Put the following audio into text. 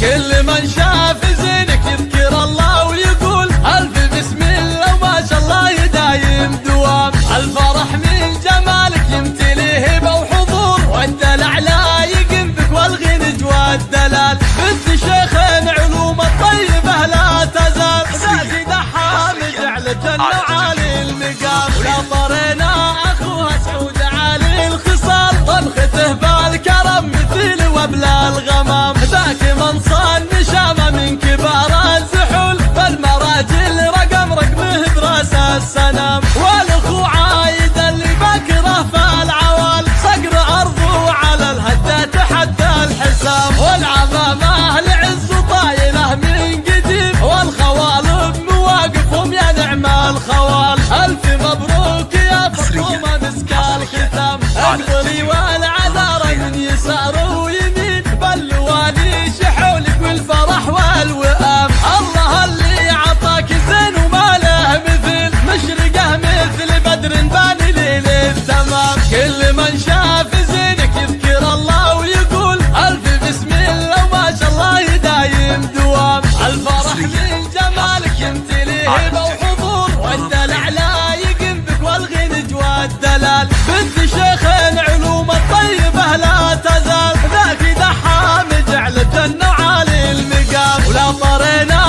كل من شاف زينك يذكر الله ويقول ألف بسم الله وما شاء الله يدايم دوام. الفرح من جمالك يمتلي هبة وحضور، والدلع لا يقم بك والغنج والدلال. بنت شيخ علوم الطيبة لا تزال، ذاتي دحام جعل الجنة عالي المقام. لا طرينا أخوها سعود عالي الخصال، طبخته بالكرم مثل وبلا الغمام. ذاك من صان نشامة من كبار الزحول، فالمراجل رقمه براس السنام. والاخو عايد اللي بكره فالعوال، صقر ارضه على الهدى تحدى الحسام. والعمامة العز طايله من قديم، والخوال بمواقفهم يا نعم الخوال. الف مبروك يا فخومة مسك الختام، اقبلي والعذارى من يسار ويمين، بالوالي شحولك والفرح والوئام. الله اللي عطاك زين وما له مثل، مشرقه مثل بدر باني ليل التمام. كل من شاف زينك يذكر الله ويقول ألف بسم الله وما شاء الله يدايم دوام. الفرح من جمالك يمتلي هبة وحضور، والدلع لا يقم بك والغنج والدلال. بنت شيخ علوم الطيبة لا تزال، ذاك دحام جعل الجنة عالي المقام. ولا طرينا